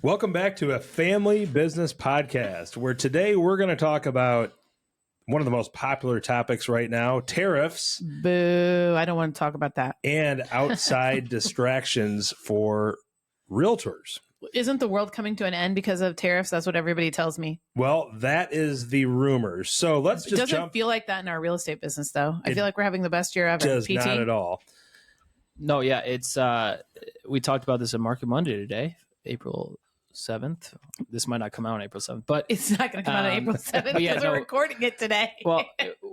Welcome back to a family business podcast, where today we're going to talk about one of the most popular topics right now, tariffs. Boo, I don't want to talk about that. And outside distractions for realtors. Isn't the world coming to an end because of tariffs? That's what everybody tells me. Well, that is the rumors. So let's just doesn't feel like that in our real estate business, though. I feel like we're having the best year ever. Does PT? not at all. No, yeah, it's we talked about this at Market Monday today, April 7th. This might not come out on April 7th, but it's not going to come out on April 7th because we're recording it today. Well,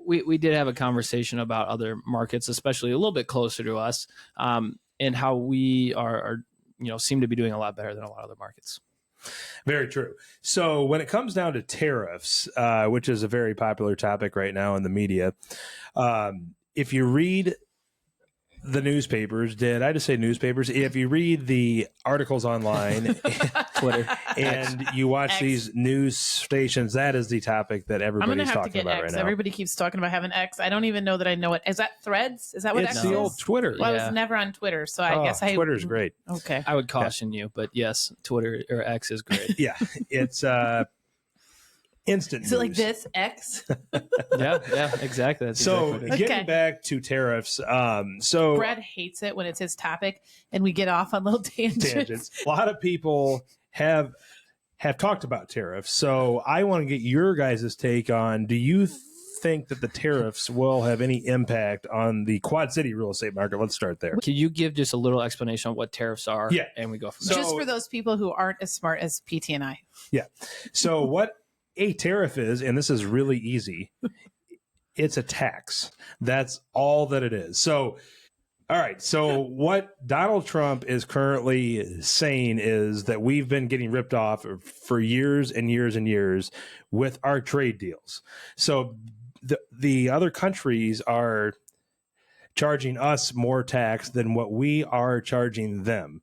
we did have a conversation about other markets, especially a little bit closer to us, and how we are seem to be doing a lot better than a lot of other markets. Very true. So when it comes down to tariffs, which is a very popular topic right now in the media, if you read the newspapers, did I just say newspapers? If you read the articles online, Twitter, and you watch these news stations, that is the topic that everybody's talking about right now. Everybody keeps talking about having X. I don't even know that I know it. Is that Threads? Is that what X is? It's the old Twitter. Well, I was never on Twitter, so I guess Twitter's great. Okay. I would caution you, but yes, Twitter or X is great. Yeah, it's instant. Is it like this X? yeah, exactly. That's so exactly getting back to tariffs, so Brad hates it when it's his topic and we get off on little tangents. A lot of people have talked about tariffs, so I want to get your guys' take on: do you think that the tariffs will have any impact on the Quad City real estate market? Let's start there. Can you give just a little explanation on what tariffs are? Yeah, and we go from there. Just for those people who aren't as smart as PT and I. Yeah. So what a tariff is, and this is really easy, it's a tax. That's all that it is. So, all right. So what Donald Trump is currently saying is that we've been getting ripped off for years and years and years with our trade deals. So the other countries are charging us more tax than what we are charging them.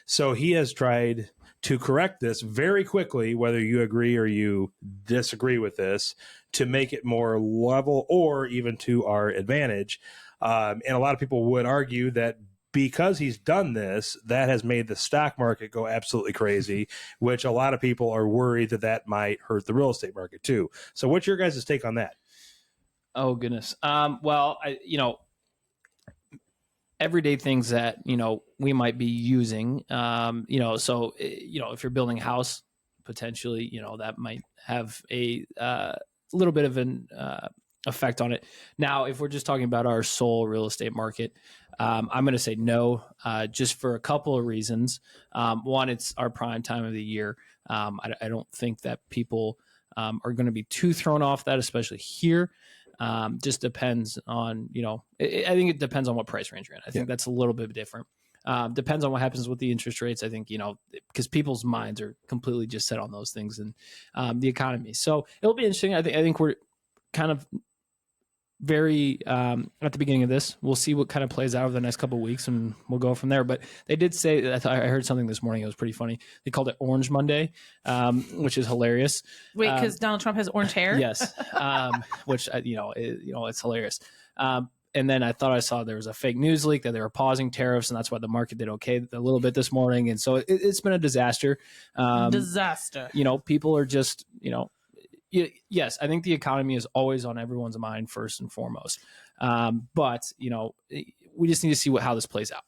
So he has tried to correct this very quickly, whether you agree or you disagree with this, to make it more level or even to our advantage. And a lot of people would argue that because he's done this, that has made the stock market go absolutely crazy, which a lot of people are worried that might hurt the real estate market too. So what's your guys' take on that? Oh, goodness. Well, everyday things that, we might be using, so, if you're building a house, potentially, that might have a little bit of an effect on it. Now, if we're just talking about our sole real estate market, I'm going to say no, just for a couple of reasons. One, it's our prime time of the year. I don't think that people are going to be too thrown off that, especially here. Just depends on, I think it depends on what price range you're in. I think that's a little bit different. Depends on what happens with the interest rates. I think, because people's minds are completely just set on those things and the economy. So it'll be interesting. I think we're kind of very at the beginning of this. We'll see what kind of plays out over the next couple of weeks, and we'll go from there. But they did say, I heard something this morning. It was pretty funny. They called it Orange Monday, which is hilarious. Wait, because Donald Trump has orange hair? Yes, which it's hilarious. And then I thought I saw there was a fake news leak that they were pausing tariffs, and that's why the market did okay a little bit this morning. And so it's been a disaster. Disaster. People are just yes, I think the economy is always on everyone's mind first and foremost. But we just need to see how this plays out.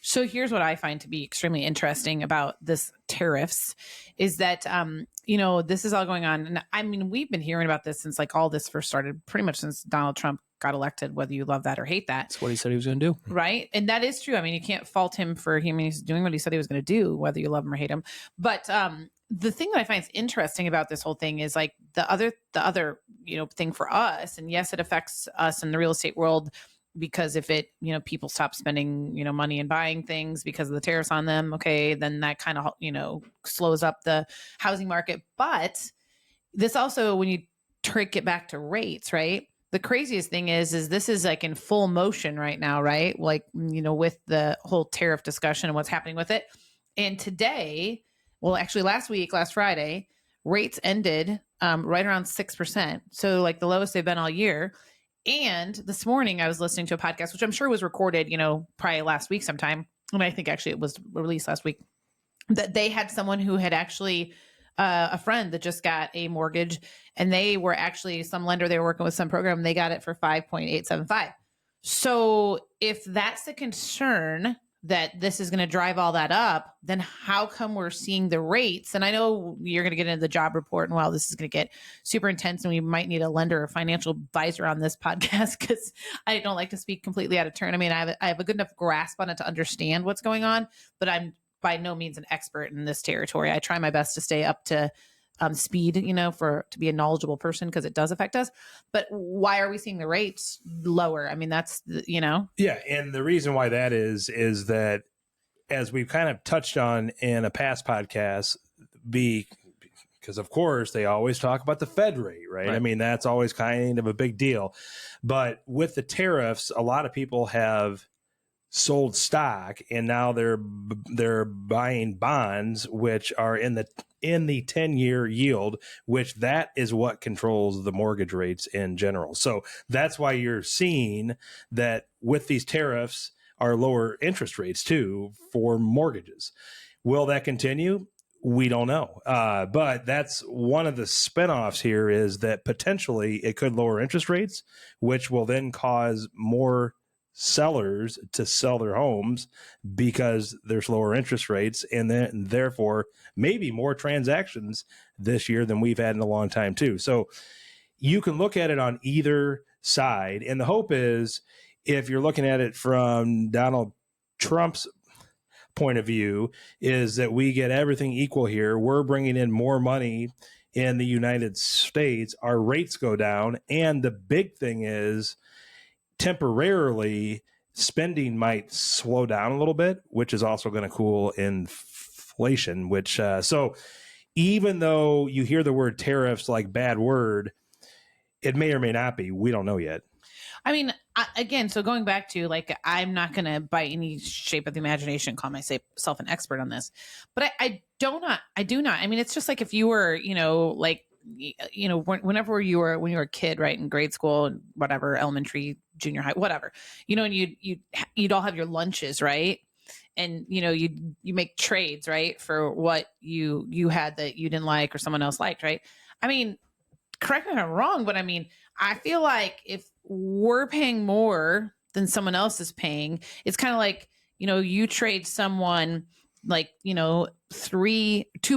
So here's what I find to be extremely interesting about this tariffs is that, this is all going on. And I mean, we've been hearing about this since all this first started, pretty much since Donald Trump got elected, whether you love that or hate that. That's what he said he was going to do. Right. And that is true. I mean, you can't fault him for he's doing what he said he was going to do, whether you love him or hate him. But the thing that I find is interesting about this whole thing is the other thing for us. And yes, it affects us in the real estate world, because if it, people stop spending, money and buying things because of the tariffs on them, okay, then that kind of, slows up the housing market. But this also, when you trick it back to rates, right? The craziest thing is this is in full motion right now, right? With the whole tariff discussion and what's happening with it. And today, well, actually last Friday, rates ended right around 6%. So the lowest they've been all year. And this morning I was listening to a podcast, which I'm sure was recorded, probably last week sometime. And I think actually it was released last week. that they had someone who had actually a friend that just got a mortgage, and they were actually some lender they were working with, some program, they got it for 5.875. So if that's the concern that this is going to drive all that up, then how come we're seeing the rates? And I know you're going to get into the job report, and this is going to get super intense, and we might need a lender or financial advisor on this podcast, because I don't like to speak completely out of turn. I mean, I have a good enough grasp on it to understand what's going on, but I'm by no means an expert in this territory. I try my best to stay up to speed, to be a knowledgeable person, because it does affect us. But why are we seeing the rates lower? I mean, that's, Yeah. And the reason why that is that, as we've kind of touched on in a past podcast, because of course they always talk about the Fed rate, right? I mean, that's always kind of a big deal. But with the tariffs, a lot of people have sold stock, and now they're buying bonds, which are in the 10-year yield, which that is what controls the mortgage rates in general. So that's why you're seeing that with these tariffs are lower interest rates too for mortgages. Will that continue? We don't know. But that's one of the spinoffs here, is that potentially it could lower interest rates, which will then cause more sellers to sell their homes because there's lower interest rates, and then therefore maybe more transactions this year than we've had in a long time too. So you can look at it on either side, and the hope is, if you're looking at it from Donald Trump's point of view, is that we get everything equal here. We're bringing in more money in the United States, our rates go down, and the big thing is, temporarily, spending might slow down a little bit, which is also going to cool inflation, which, so even though you hear the word tariffs like bad word, it may or may not be. We don't know yet. I mean, again, so going back to, like, I'm not going to, by any shape of the imagination, call myself an expert on this, but I do not. I mean, it's just like if you were, whenever when you were a kid, right, in grade school and whatever, elementary, junior high, whatever, and you'd all have your lunches, right? And, you make trades, right, for what you had that you didn't like or someone else liked, right? I mean, correct me if I'm wrong, but I mean, I feel like if we're paying more than someone else is paying, it's kind of like, you trade someone like, 2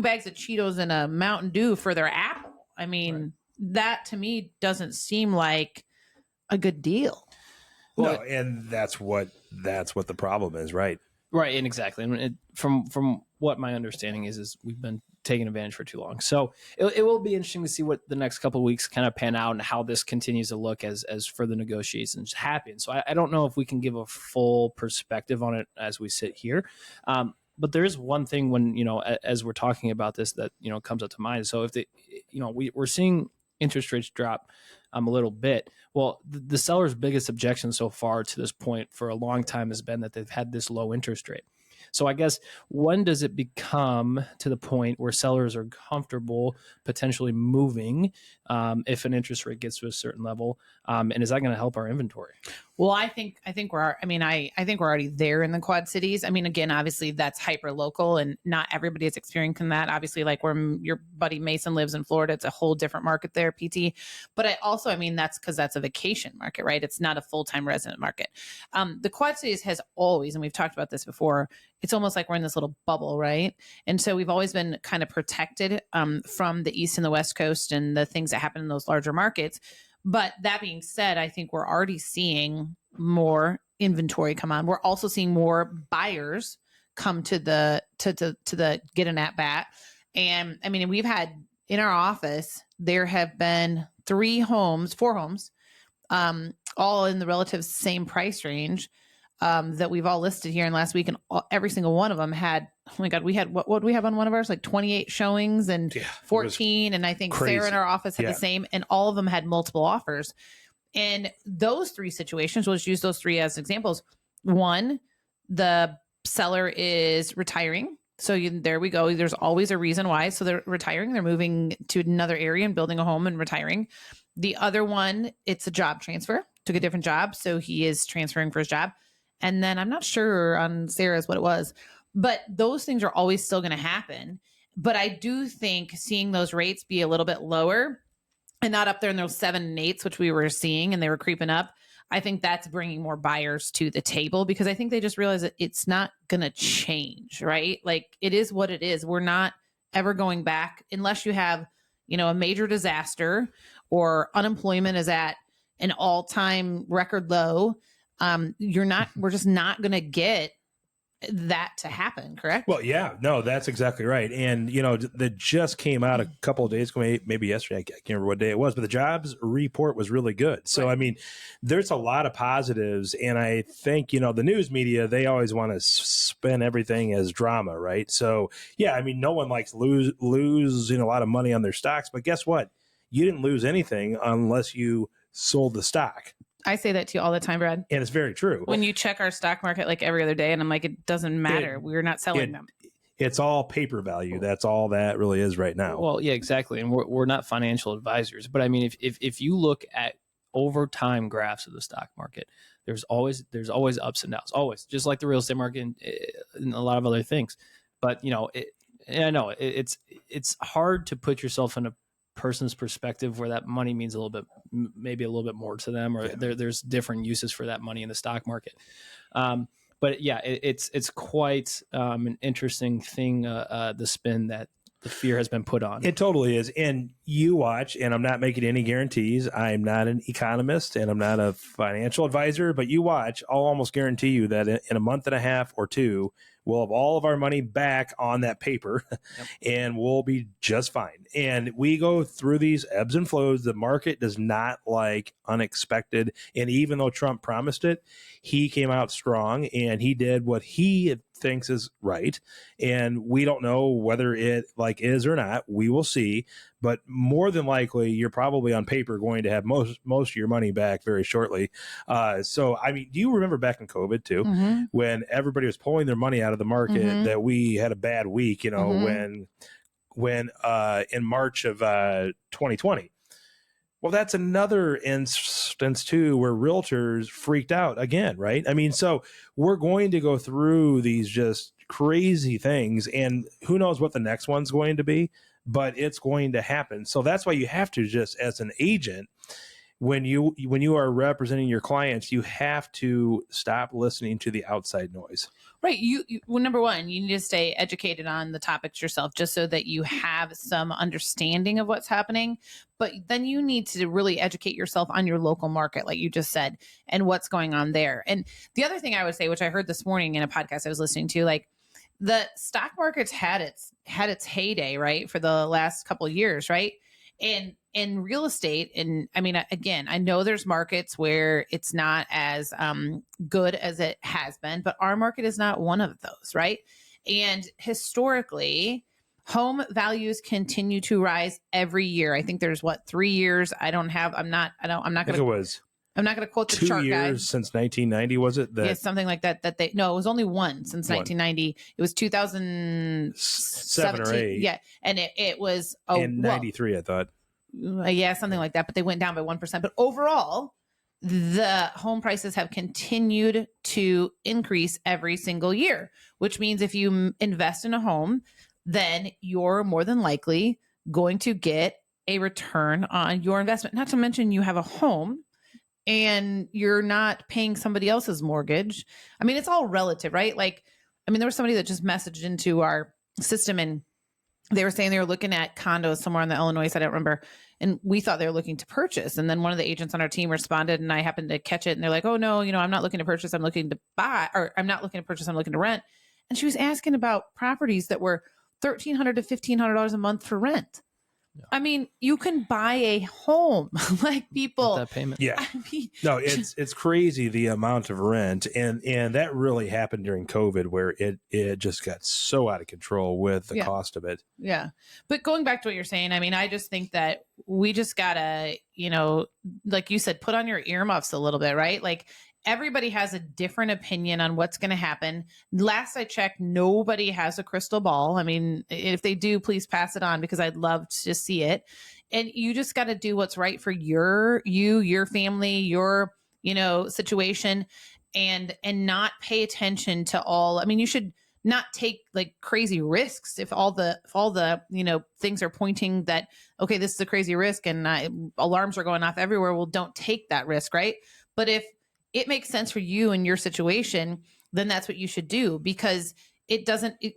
bags of Cheetos and a Mountain Dew for their apple. I mean, that to me doesn't seem like a good deal. No, and that's what the problem is, right? Right, and exactly. And from what my understanding is we've been taking advantage for too long. So it will be interesting to see what the next couple of weeks kind of pan out and how this continues to look as further negotiations happen. So I don't know if we can give a full perspective on it as we sit here. But there is one thing when, as we're talking about this that, comes up to mind. So if we're seeing interest rates drop a little bit. Well, the seller's biggest objection so far to this point for a long time has been that they've had this low interest rate. So I guess, when does it become to the point where sellers are comfortable potentially moving if an interest rate gets to a certain level? And is that going to help our inventory? Well, I think we're already there in the Quad Cities. I mean, again, obviously that's hyper local, and not everybody is experiencing that. Obviously, like where your buddy Mason lives in Florida, it's a whole different market there, PT. But that's because that's a vacation market, right? It's not a full-time resident market. The Quad Cities has always, and we've talked about this before, it's almost like we're in this little bubble, right? And so we've always been kind of protected from the East and the West Coast and the things that happen in those larger markets. But that being said, I think we're already seeing more inventory come on. We're also seeing more buyers come to the get an at bat. And I mean, we've had in our office, there have been 4 homes, all in the relative same price range that we've all listed here in last week. And every single one of them had, oh my God, we had, what do we have on one of ours? Like 28 showings and 14. And I think crazy. Sarah in our office had the same, and all of them had multiple offers. And those 3 situations, we'll just use those 3 as examples. One, the seller is retiring. So there we go. There's always a reason why. So they're retiring. They're moving to another area and building a home and retiring. The other one, it's a job transfer, took a different job. So he is transferring for his job. And then I'm not sure on Sarah's what it was, But those things are always still going to happen. But I do think seeing those rates be a little bit lower and not up there in those 7 and 8s, which we were seeing and they were creeping up, I think that's bringing more buyers to the table, because I think they just realize that it's not going to change, right? Like, it is what it is. We're not ever going back unless you have, a major disaster or unemployment is at an all-time record low. We're just not going to get that to happen, correct? Well, yeah, no, that's exactly right. And, that just came out a couple of days ago, maybe yesterday. I can't remember what day it was, but the jobs report was really good. So, Right. I mean, there's a lot of positives. And I think, the news media, they always want to spin everything as drama, right? So, yeah, I mean, no one likes losing a lot of money on their stocks. But guess what? You didn't lose anything unless you sold the stock. I say that to you all the time, Brad. And it's very true. When you check our stock market like every other day, and I'm like, it doesn't matter. We're not selling them. It's all paper value. That's all that really is right now. Well, yeah, exactly. And we're not financial advisors, but I mean, if you look at over time graphs of the stock market, there's always ups and downs, always, just like the real estate market and a lot of other things. But I know it's hard to put yourself in a person's perspective where that money means maybe a little bit more to them, or there's different uses for that money in the stock market. But yeah, it's quite an interesting thing, the spin that the fear has been put on. It totally is. And you watch, and I'm not making any guarantees. I'm not an economist and I'm not a financial advisor, but you watch, I'll almost guarantee you that in a month and a half or two, we'll have all of our money back on that paper. Yep. And we'll be just fine. And we go through these ebbs and flows. The market does not like unexpected. And even though Trump promised it, he came out strong and he did what he thinks is right. And we don't know whether it is or not. We will see. But more than likely, you're probably on paper going to have most of your money back very shortly. So, I mean, do you remember back in COVID too, Mm-hmm. when everybody was pulling their money out of the market, Mm-hmm. that we had a bad week, Mm-hmm. when in March of 2020. Well, that's another instance too where realtors freaked out again, right? I mean, so we're going to go through these just crazy things, and who knows what the next one's going to be, but it's going to happen. So that's why you have to just, as an agent, when you are representing your clients, you have to stop listening to the outside noise. Right. Well, number one, you need to stay educated on the topics yourself, just so that you have some understanding of what's happening. But then you need to really educate yourself on your local market, like you just said, and what's going on there. And the other thing I would say, which I heard this morning in a podcast I was listening to, like, the stock market's had its heyday, right, for the last couple of years, right? And in real estate, and I mean, again, I know there's markets where it's not as good as it has been, but our market is not one of those, right? And historically, home values continue to rise every year. I think there's 3 years. I'm not going to quote the 2 chart, years guys. since 1990, was it? Yeah, something like that. It was only one since 1990. It was 2007 or 8. Yeah, and it was in 93, I thought. Yeah, something like that. But they went down by 1%. But overall, the home prices have continued to increase every single year, which means if you invest in a home, then you're more than likely going to get a return on your investment. Not to mention you have a home and you're not paying somebody else's mortgage. I mean, it's all relative, right? Like, I mean, there was somebody that just messaged into our system and they were saying they were looking at condos somewhere on the Illinois side, I don't remember. And we thought they were looking to purchase. And then one of the agents on our team responded and I happened to catch it. And they're like, oh no, I'm not looking to purchase. I'm looking to buy, or I'm not looking to purchase. I'm looking to rent. And she was asking about properties that were $1,300 to $1,500 a month for rent. Yeah. I mean, you can buy a home like people. With that payment. Yeah. I mean, no, it's crazy the amount of rent. And that really happened during COVID where it just got so out of control with the cost of it. Yeah. But going back to what you're saying, I mean, I just think that we just gotta, like you said, put on your earmuffs a little bit, right? Like, everybody has a different opinion on what's going to happen. Last I checked, nobody has a crystal ball. I mean, if they do, please pass it on because I'd love to see it. And you just got to do what's right for your family, your, situation, and not pay attention to all. I mean, you should not take like crazy risks if all the things are pointing that, okay, this is a crazy risk and alarms are going off everywhere. Well, don't take that risk, right? But if it makes sense for you in your situation, then that's what you should do, because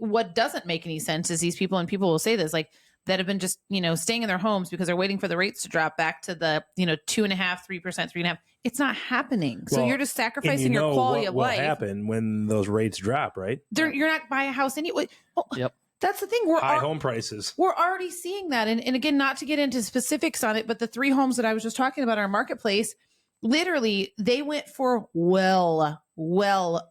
what doesn't make any sense is these people, and people will say this, like, that have been just, staying in their homes because they're waiting for the rates to drop back to the, 2.5%, 3%, 3.5%. It's not happening. So you're just sacrificing your quality of life. What will happen when those rates drop, right? You're not buying a house anyway. Well, Yep. That's the thing. High home prices. We're already seeing that. And again, not to get into specifics on it, but the 3 homes that I was just talking about in our marketplace, literally they went for well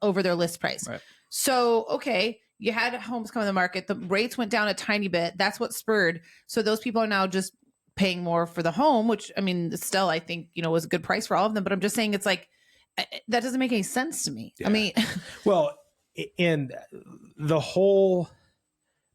over their list price. Right. So, okay, you had homes come to the market. The rates went down a tiny bit. That's what spurred. So those people are now just paying more for the home, which, I mean, still, I think, was a good price for all of them. But I'm just saying, it's like, that doesn't make any sense to me. Yeah. I mean, well, and the whole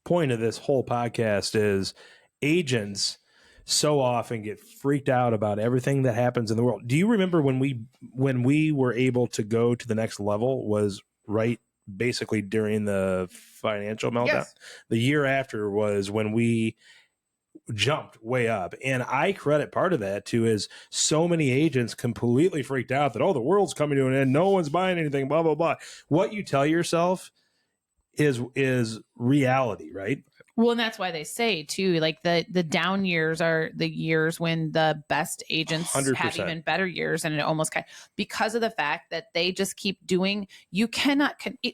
point of this whole podcast is agents so often get freaked out about everything that happens in the world. Do you remember when we were able to go to the next level was right basically during the financial meltdown? Yes. The year after was when we jumped way up. And I credit part of that to is so many agents completely freaked out that, the world's coming to an end. No one's buying anything, blah, blah, blah. What you tell yourself is reality, right? Well, and that's why they say too, like the down years are the years when the best agents 100%. Have even better years. And it almost because of the fact that they just keep doing,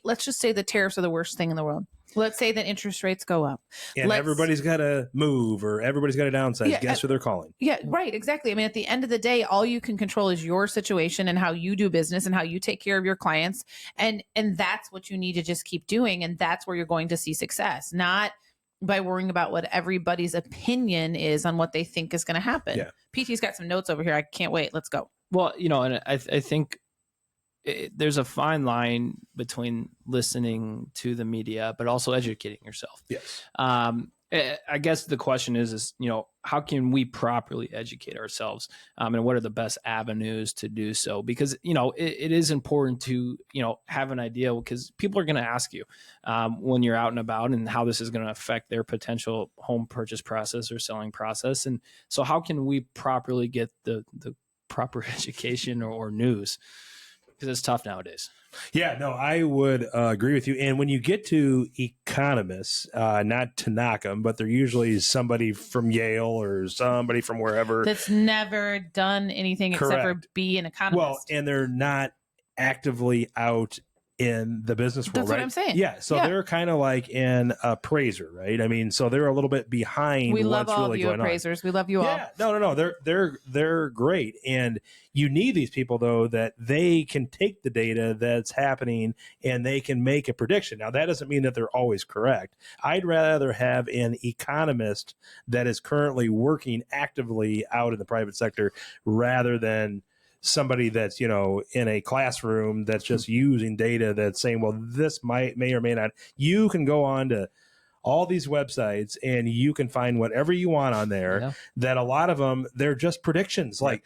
let's just say the tariffs are the worst thing in the world. Let's say that interest rates go up. And everybody's got to move or everybody's got to downsize. Yeah, guess who they're calling? Yeah, right. Exactly. I mean, at the end of the day, all you can control is your situation and how you do business and how you take care of your clients. And that's what you need to just keep doing. And that's where you're going to see success, not by worrying about what everybody's opinion is on what they think is going to happen. Yeah. PT's got some notes over here. I can't wait. Let's go. Well, and I think there's a fine line between listening to the media, but also educating yourself. Yes. I guess the question is, how can we properly educate ourselves? And what are the best avenues to do so? Because, it is important to, have an idea, because people are going to ask you when you're out and about and how this is going to affect their potential home purchase process or selling process. And so how can we properly get the proper education or news? Because it's tough nowadays. Yeah, no, I would agree with you. And when you get to economists, not to knock them, but they're usually somebody from Yale or somebody from wherever. That's never done anything except for be an economist. Well, and they're not actively out in the business world, That's right? what I'm saying. Yeah, so they're kind of like an appraiser, right? I mean, so they're a little bit behind we what's love all really of you going appraisers. on. We love you all. No. They're great, and you need these people though that they can take the data that's happening and they can make a prediction. Now that doesn't mean that they're always correct. I'd rather have an economist that is currently working actively out in the private sector rather than somebody that's, in a classroom that's just using data that's saying, well, this may or may not. You can go on to all these websites and you can find whatever you want on there. Yeah. That a lot of them, they're just predictions. Like,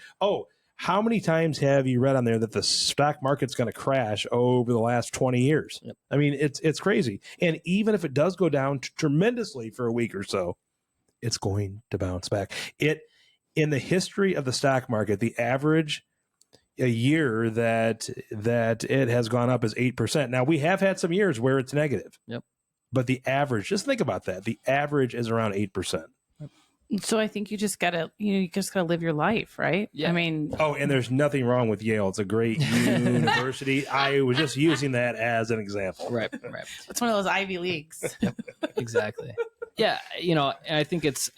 how many times have you read on there that the stock market's going to crash over the last 20 years? Yep. I mean, it's crazy. And even if it does go down tremendously for a week or so, it's going to bounce back. In the history of the stock market, the average a year that it has gone up is 8%. Now we have had some years where it's negative. Yep. But the average, just think about that. The average is around 8%. So I think you just gotta live your life, right? Yeah. I mean, and there's nothing wrong with Yale. It's a great university. I was just using that as an example. Right. It's one of those Ivy Leagues. Yep. Exactly. Yeah. And I think it's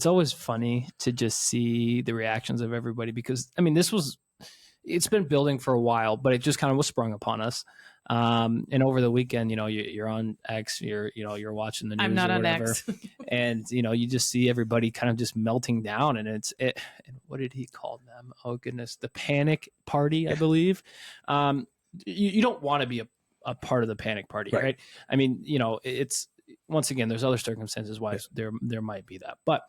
always funny to just see the reactions of everybody, because I mean, it's been building for a while, but it just kind of was sprung upon us. And over the weekend, you're on X, you're watching the news. I'm not or on whatever, X. and you just see everybody kind of just melting down, and and what did he call them? Oh goodness, the panic party, I believe. You don't want to be a part of the panic party, right? I mean, it's, once again, there's other circumstances why there might be that, but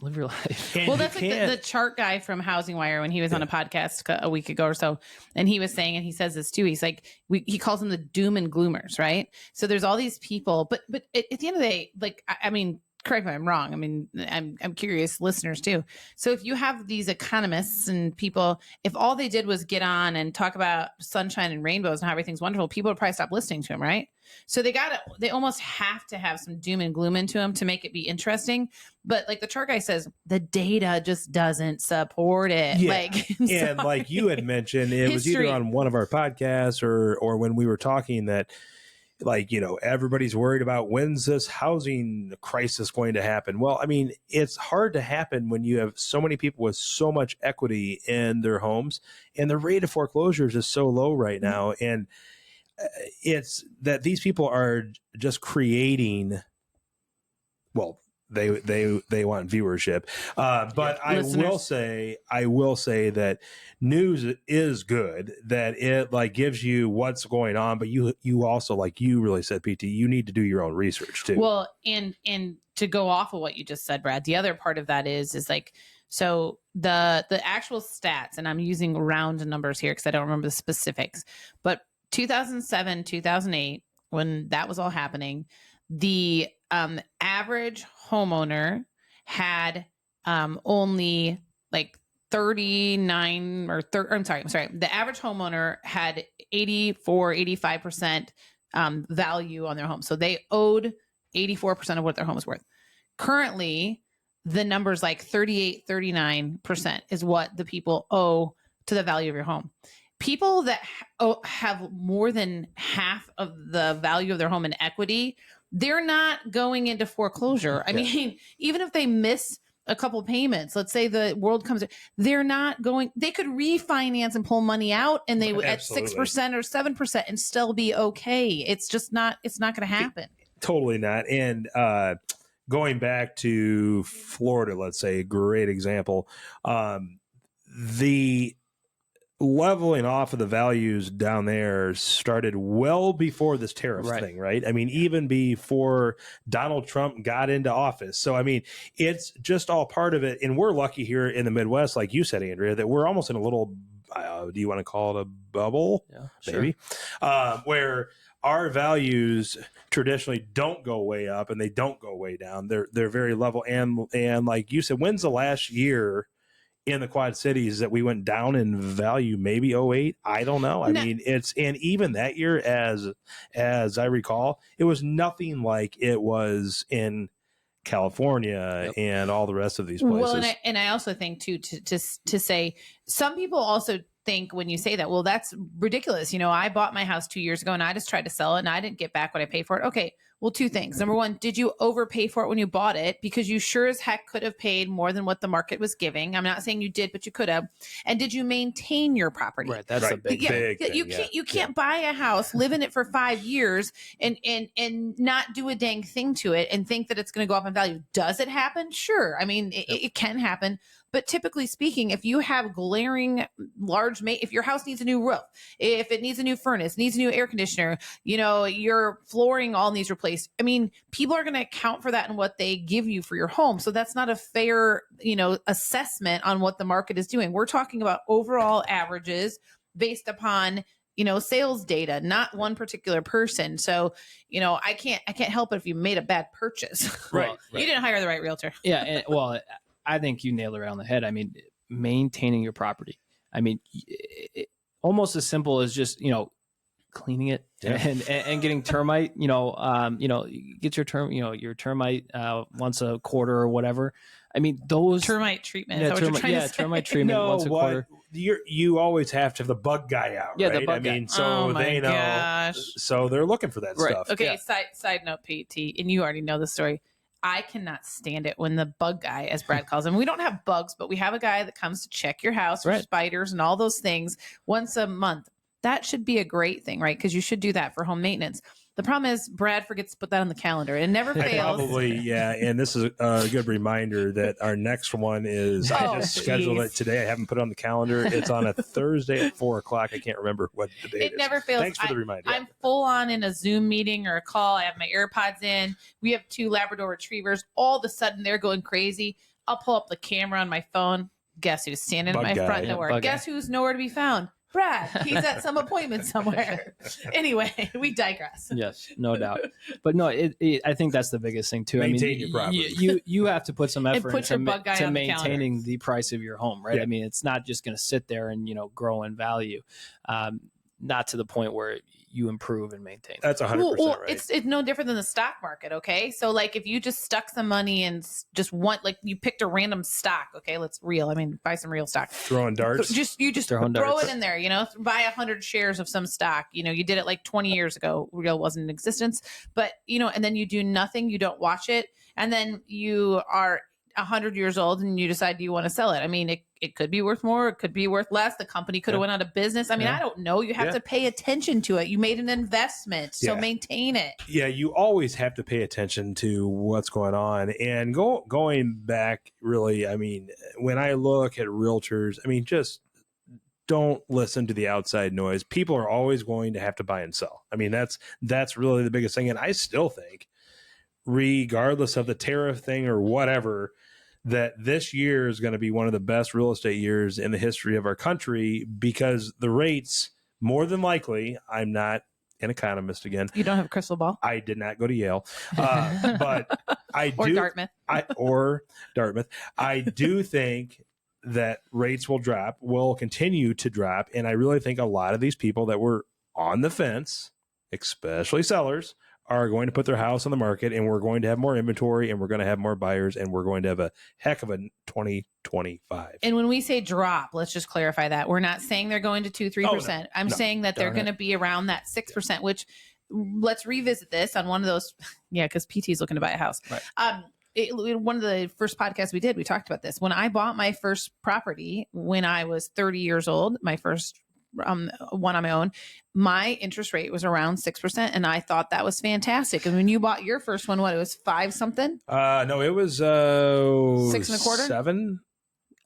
live your life. And Well, you that's like can't- the chart guy from Housing Wire when he was on a podcast a week ago or so, and he was saying, and he says this too. He's like, he calls them the doom and gloomers, right? So there's all these people, but at the end of the day, like, I mean, correct me if I'm wrong. I mean, I'm curious, listeners too. So if you have these economists and people, if all they did was get on and talk about sunshine and rainbows and how everything's wonderful, people would probably stop listening to them, right? So they almost have to have some doom and gloom into them to make it be interesting. But like the chart guy says, the data just doesn't support it. Yeah. Like, and like you had mentioned, it was History. either on one of our podcasts or when we were talking that, like, everybody's worried about when's this housing crisis going to happen. Well, I mean, it's hard to happen when you have so many people with so much equity in their homes, and the rate of foreclosures is so low right now. And it's that these people are just creating, well, they want viewership, but Listeners. I will say that news is good, that it like gives you what's going on, but you also, like you really said, PT, you need to do your own research too. well, and to go off of what you just said, Brad, the other part of that is like, so the actual stats, and I'm using round numbers here because I don't remember the specifics, but 2007, 2008, when that was all happening, the average homeowner had only like 39 or I'm sorry. The average homeowner had 85% value on their home. So they owed 84% of what their home was worth. Currently, the number's like 39% is what the people owe to the value of your home. People that have more than half of the value of their home in equity, they're not going into foreclosure. I mean, even if they miss a couple payments, let's say the world comes, they're not going, they could refinance and pull money out and they would at 6% or 7% and still be okay. It's just not, it's not going to happen. Totally not. And going back to Florida, let's say, great example. The leveling off of the values down there started well before this tariff thing, right? I mean, even before Donald Trump got into office. So, I mean, it's just all part of it. And we're lucky here in the Midwest, like you said, Andrea, that we're almost in a little, do you want to call it a bubble? Yeah, maybe. Where our values traditionally don't go way up and they don't go way down. They're very level. And like you said, when's the last year in the Quad Cities that we went down in value? Maybe 08. I don't know. I mean, and even that year, as I recall, it was nothing like it was in California and all the rest of these places. Well, and I also think too, to say, some people also think when you say that, well, that's ridiculous. I bought my house 2 years ago and I just tried to sell it and I didn't get back what I paid for it. Okay. Well, two things. Number one, did you overpay for it when you bought it? Because you sure as heck could have paid more than what the market was giving. I'm not saying you did, but you could have. And did you maintain your property? Right. That's a big thing. You can't buy a house, live in it for 5 years and not do a dang thing to it and think that it's going to go up in value. Does it happen? Sure. I mean, it can happen. But typically speaking, if you have glaring large, if your house needs a new roof, if it needs a new furnace, needs a new air conditioner, your flooring all needs replaced. I mean, people are going to account for that in what they give you for your home. So that's not a fair, assessment on what the market is doing. We're talking about overall averages based upon, sales data, not one particular person. So, I can't help it if you made a bad purchase. Right. You didn't hire the right realtor. Yeah. And, well, I think you nailed it on the head. I mean, maintaining your property. I mean, almost as simple as just, cleaning it and getting termite, get your termite once a quarter or whatever. I mean, those termite treatment. Termite treatment once a quarter. You always have to have the bug guy out. Yeah, right? the bug guy. So they know. Gosh. So they're looking for that stuff. Okay. Yeah. Side note, PT, and you already know the story. I cannot stand it when the bug guy, as Brad calls him, we don't have bugs, but we have a guy that comes to check your house for spiders and all those things once a month. That should be a great thing, right? Because you should do that for home maintenance. The problem is Brad forgets to put that on the calendar. It never fails. Probably, yeah. And this is a good reminder that our next one is, I just scheduled it today. I haven't put it on the calendar. It's on a Thursday at 4:00. I can't remember what the date is. It never fails. Thanks for the reminder. I'm full on in a Zoom meeting or a call. I have my AirPods in. We have 2 Labrador retrievers. All of a sudden, they're going crazy. I'll pull up the camera on my phone. Guess who's standing Bug at my guy. front Yeah, door? bug Guess guy. who's nowhere to be found? Brad. He's at some appointment somewhere. Anyway, we digress. Yes, no doubt. But no, I think that's the biggest thing too. Maintain I mean, your property. you have to put some And effort put your bug guy to on the maintaining the price of your home, right? Yeah. I mean, it's not just going to sit there and grow in value, not to the point where you improve and maintain. That's 100% Well, right. it's no different than the stock market, okay? So like if you just stuck some money and just want, like you picked a random stock, okay, buy some real stock. Throwing darts. You just Throwing throw darts. it in there, buy 100 shares of some stock. You did it like 20 years ago. Real wasn't in existence, but and then you do nothing, you don't watch it, and then you are 100 years old and you decide you want to sell it. I mean, it could be worth more, it could be worth less. The company could have went out of business. I mean, Yeah. I don't know. You have Yeah. to pay attention to it. You made an investment, so Yeah. maintain it. Yeah, you always have to pay attention to what's going on. And going back, really, I mean, when I look at realtors, I mean, just don't listen to the outside noise. People are always going to have to buy and sell. I mean, that's really the biggest thing. And I still think, regardless of the tariff thing or whatever, that this year is going to be one of the best real estate years in the history of our country, because the rates, more than likely, I'm not an economist again. You don't have a crystal ball I did not go to Yale, but I or do. Dartmouth. Or Dartmouth. I do think that rates will continue to drop. And I really think a lot of these people that were on the fence, especially sellers, are going to put their house on the market, and we're going to have more inventory, and we're going to have more buyers, and we're going to have a heck of a 2025. And when we say drop, let's just clarify that we're not saying they're going to 2-3%. I'm no, saying that they're darn going to be around that 6%, which let's revisit this on one of those. Yeah. Cause PT is looking to buy a house. Right. One of the first podcasts we did, we talked about this. When I bought my first property, when I was 30 years old, my first one on my own, my interest rate was around 6%, and I thought that was fantastic. And when you bought your first one, it was 5 something? No, it was 6 1/4? 7,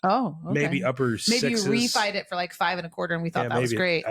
Oh, okay. maybe upper Maybe sixes. you refied it for like 5 1/4, and we thought that was maybe. great.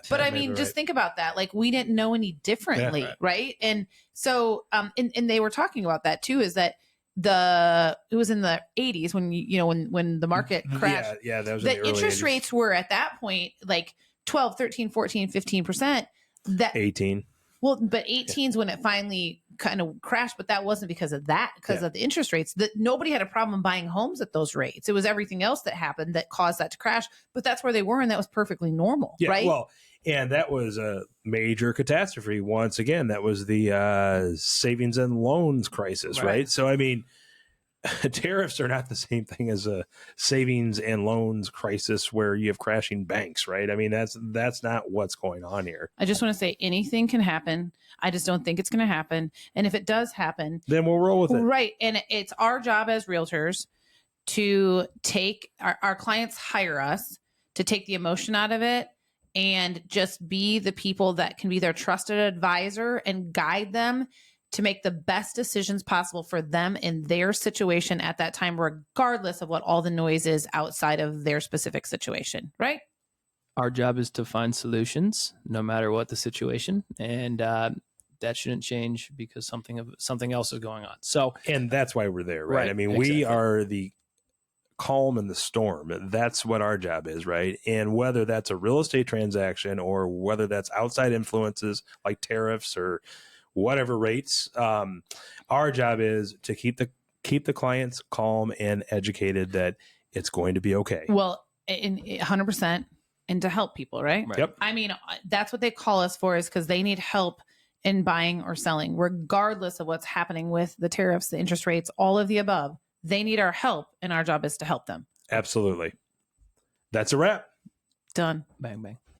But I mean, just think about that. Like, we didn't know any differently, Yeah, right? And so, and they were talking about that too, is that it was in the 80s when the market crashed. Yeah, that was in the The early interest 80s. rates were at that point like 12, 13, 14, 15%. That 18. Well, but 18's when it finally kind of crashed, but that wasn't because of that, because of the interest rates. That nobody had a problem buying homes at those rates. It was everything else that happened that caused that to crash. But that's where they were, and that was perfectly normal, Yeah, right? well, and that was a major catastrophe. Once again, that was the savings and loans crisis, right? So, I mean, tariffs are not the same thing as a savings and loans crisis where you have crashing banks, right? I mean, that's not what's going on here. I just want to say anything can happen. I just don't think it's going to happen. And if it does happen, Then we'll roll with it. right? And it's our job as realtors to take our clients hire us to take the emotion out of it and just be the people that can be their trusted advisor and guide them to make the best decisions possible for them in their situation at that time, regardless of what all the noise is outside of their specific situation, right? Our job is to find solutions no matter what the situation. And that shouldn't change because something else is going on. So, And that's why we're there, right? Right, I mean, exactly. we are the calm in the storm. That's what our job is, right? And whether that's a real estate transaction or whether that's outside influences like tariffs or whatever rates, our job is to keep the clients calm and educated that it's going to be okay. Well, in 100%, and to help people, right? Right. Yep. I mean, that's what they call us for, is because they need help in buying or selling, regardless of what's happening with the tariffs, the interest rates, all of the above. They need our help, and our job is to help them. Absolutely. That's a wrap. Done. bang, bang.